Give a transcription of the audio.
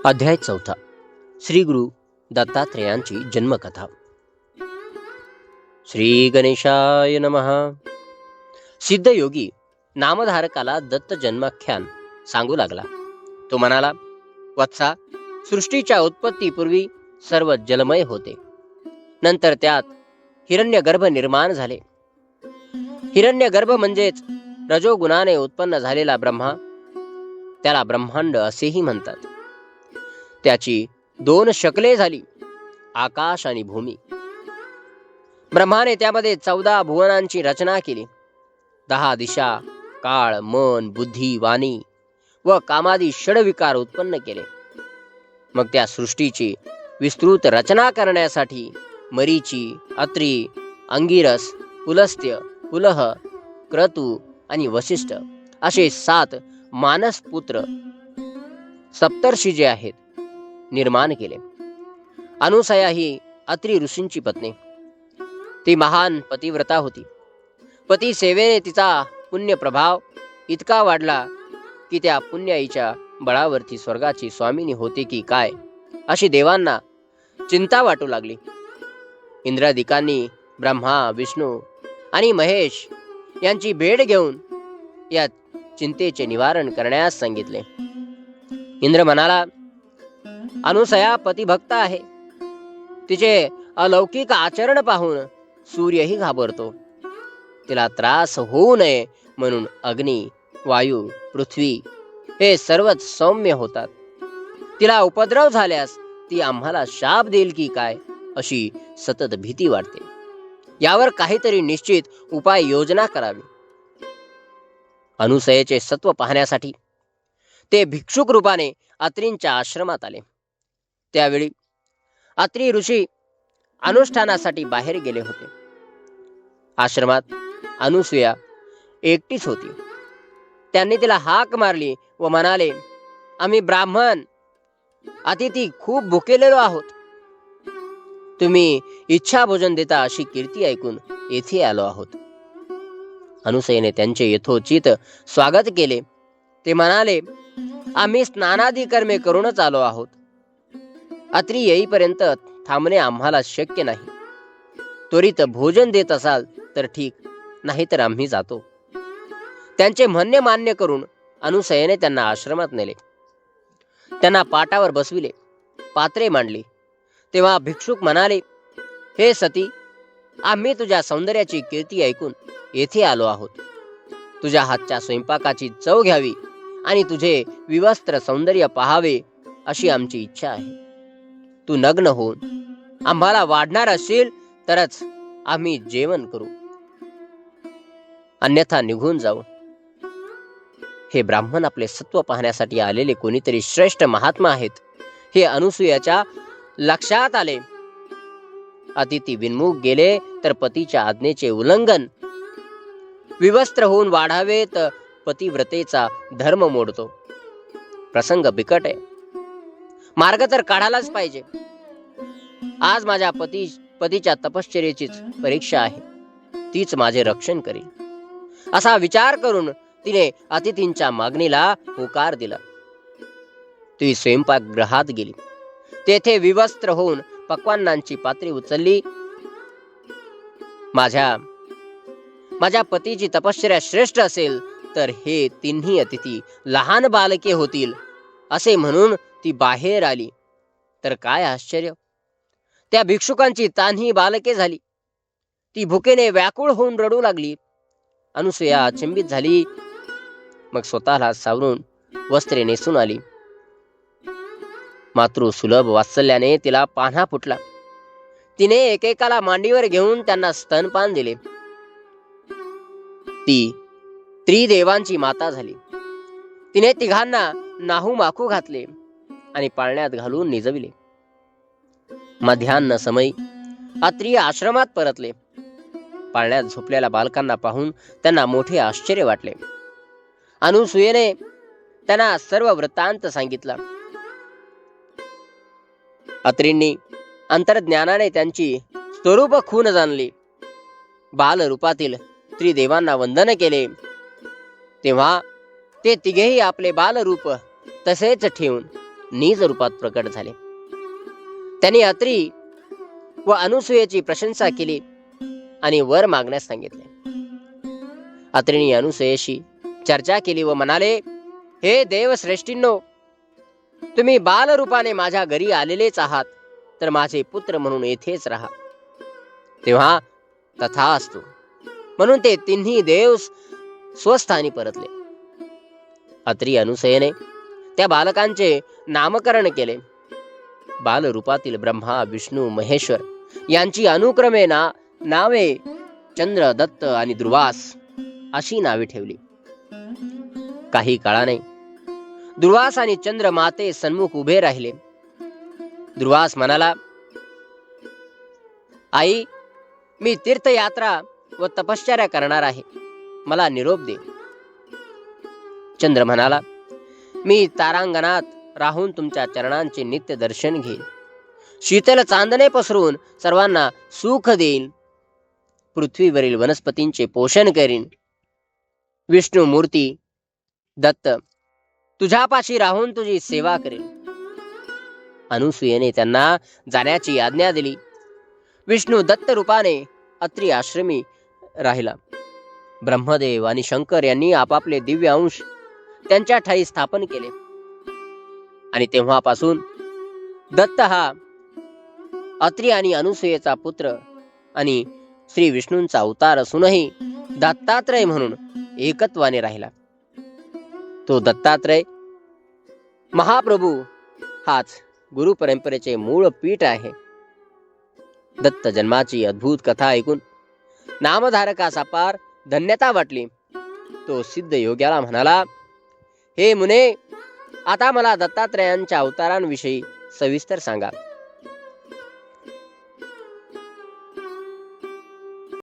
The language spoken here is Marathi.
अध्याय 4. श्री गुरु दत्तात्रेयांची जन्मकथा. श्री गणेशाय नमः. सिद्धयोगी नामधारकाला दत्त जन्माख्यान सांगू लागला. तो म्हणाला, वत्सा, सृष्टीच्या उत्पत्तीपूर्वी सर्व जलमय होते. नंतर त्यात हिरण्यगर्भ निर्माण झाले. हिरण्यगर्भ म्हणजेच रजोगुणाने उत्पन्न झालेला ब्रह्मा. त्याला ब्रह्मांड असेही म्हणतात. त्याची 2 शकले झाली, आकाश आणि भूमी. ब्रह्माने त्यामध्ये 14 भुवनांची रचना केली. 10 दिशा, काळ, मन, बुद्धी, वाणी व कामादी षडविकार उत्पन्न केले. मग त्या सृष्टीची विस्तृत रचना करण्यासाठी मरीची, अत्री, अंगिरस, पुलस्त्य, पुलह, क्रतु आणि वसिष्ठ असे 7 मानसपुत्र सप्तर्षी जे आहेत निर्माण केले. अनुसया ही अत्री ऋषींची पत्नी. ती महान पतिव्रता होती. पती सेवेने तिचा पुण्य प्रभाव इतका वाढला की त्या पुण्याईच्या बळावरती स्वर्गाची स्वामिनी होते की काय अशी देवांना चिंता वाटू लागली. इंद्रादिकांनी ब्रह्मा, विष्णू आणि महेश यांची भेट घेऊन या चिंतेचे निवारण करण्यास सांगितले. इंद्र म्हणाला, अनुसया पतिभक्त आहे. तिचे अलौकिक आचरण पाहून सूर्यही घाबरतो. तिला त्रास होऊ नये म्हणून अग्नी, वायू, पृथ्वी हे सर्वच सौम्य होतात. तिला उपद्रव झाल्यास ती आम्हाला शाप देईल की काय अशी सतत भीती वाटते. यावर काहीतरी निश्चित उपाय योजना करावी. अनुसयेचे सत्व पाहण्यासाठी ते भिक्षुक रूपाने अत्रींच्या आश्रमात आले. त्यावेळी अत्री ऋषी अनुष्ठानासाठी बाहेर गेले होते. आश्रमात अनुसूया एकटीच होती. त्यांनी तिला हाक मारली व म्हणाले, आम्ही ब्राह्मण अतिथी खूप भुकेलेलो आहोत. तुम्ही इच्छा भोजन देता अशी कीर्ती ऐकून येथे आलो आहोत. अनुसयेने त्यांचे यथोचित स्वागत केले. ते म्हणाले, आम्ही स्नानादी कर्मे करूनच आलो आहोत. अत्री येईपर्यंत थांबणे आम्हाला शक्य नाही. त्वरित भोजन देत असाल तर ठीक, नाही तर आम्ही जातो. त्यांचे म्हणणे मान्य करून अनुसयेने त्यांना आश्रमात नेले. त्यांना पाटावर बसविले, पात्रे मांडली. तेव्हा भिक्षुक म्हणाले, हे सती, आम्ही तुझ्या सौंदर्याची कीर्ती ऐकून येथे आलो आहोत. तुझ्या हातच्या स्वयंपाकाची चव घ्यावी आणि तुझे विवस्त्र सौंदर्य पाहावे अशी आमची इच्छा आहे. तू नग्न होऊन आम्हाला वाढणार असशील तरच आम्ही जेवण करू, अन्यथा निघून जाऊ. हे ब्राह्मण आपले सत्व पाहण्यासाठी आलेले कोणीतरी श्रेष्ठ महात्मा आहेत हे अनुसूयाच्या लक्षात आले. अतिथी विन्मुख गेले तर पतीच्या आज्ञेचे उल्लंघन, विवस्त्र होऊन वाढावे तर पतिव्रतेचा धर्म मोडतो. प्रसंग बिकट आहे. मार्ग तर काढायलाच पाहिजे. आज माझ्या पतीच्या तपश्चर्येचीच परीक्षा आहे. तीच माझे रक्षण करेल असा विचार करून तिने अतिथींच्या मागणीला होकार दिला. ती स्वयंपाकगृहात गेली. तेथे विवस्त्र होऊन पक्वान्नांची पात्रे उचलली. माझ्या पतीची तपश्चर्या श्रेष्ठ असेल तर हे तिन्ही अतिथी लहान बालके होतील असे म्हणून ती बाहेर आली. तर काय आश्चर्य, त्या भिक्षुकांची तान्ही बालके झाली. ती भुकेने व्याकुळ होऊन रडू लागली. अनुसूया अचंबित झाली. मग स्वतःला सावरून वस्त्रे नेसून आली. मातृ सुलभ वात्सल्याने तिला पान्हा फुटला. तिने एकेकाला मांडीवर घेऊन त्यांना स्तनपान दिले. ती त्रिदेवांची माता झाली. तिने तिघांना नाहू माखू घातले आणि पाळण्यात घालून निजविले. मध्यान्ह समयी अत्री आश्रमात परतले. पाळण्यात झोपलेल्या बालकांना पाहून त्यांना मोठे आश्चर्य वाटले. अनुसूयेने त्यांना सर्व वृत्तांत सांगितला. अत्रींनी अंतर्ज्ञानाने त्यांची स्वरूप खून जाणली. बालरूपातील त्रिदेवांना वंदन केले. तेव्हा ते तिघेही आपले बालरूप तसेच ठेवून निज रूपात प्रकट झाले. त्यांनी अत्री व अनुसूयेची प्रशंसा केली आणि वर मागण्यास सांगितले. अत्रीने अनुसूयेशी चर्चा केली व म्हणाले, हे देवश्रेष्ठींनो, तुम्ही बालरूपाने माझ्या घरी आलेलेच आहात, तर माझे पुत्र म्हणून येथेच राहा. तेव्हा तथास्तु म्हणून ते तिन्ही देव स्वस्थानी परतले. अत्री अनुसूयेने त्या बालकांचे नामकरण केले. बालरूपातील ब्रह्मा, विष्णू, महेश्वर यांची अनुक्रमे नावे चंद्र, दत्त आणि दुर्वास अशी नावे ठेवली. काही काळाने दुर्वास आणि चंद्र माते सन्मुख उभे राहिले. दुर्वास म्हणाला, आई, मी तीर्थयात्रा व तपश्चर्या करणार आहे, मला निरोप दे. चंद्र म्हणाला, मी तारांगणात राहून तुमच्या चरणांचे नित्य दर्शन घेईन, शीतल चांदणे पसरून सर्वांना सुख देईन, पृथ्वीवरील वनस्पतींचे पोषण करीन. विष्णू मूर्ती दत्त, तुझ्यापाशी राहून तुझी सेवा करेन. अनुसूयेने त्यांना जाण्याची आज्ञा दिली. विष्णू दत्त रूपाने अत्री आश्रमी राहिला. ब्रह्मदेव आणि शंकर यांनी आपापले दिव्य अंश त्यांच्या ठाई स्थापन केले आणि तेव्हापासून दत्त हा अत्री आणि अनुसूयेचा पुत्र आणि श्री विष्णूंचा अवतार असूनही दत्तात्रय म्हणून एकत्वाने राहिला. तो दत्तात्रय महाप्रभू हाच गुरु परंपरेचे मूळ पीठ आहे. दत्त जन्माची अद्भुत कथा ऐकून नामधारकास अपार धन्यता वाटली. तो सिद्ध योग्याला म्हणाला, हे मुने, आता मला दत्तात्रयांच्या अवतारांविषयी सविस्तर सांगा.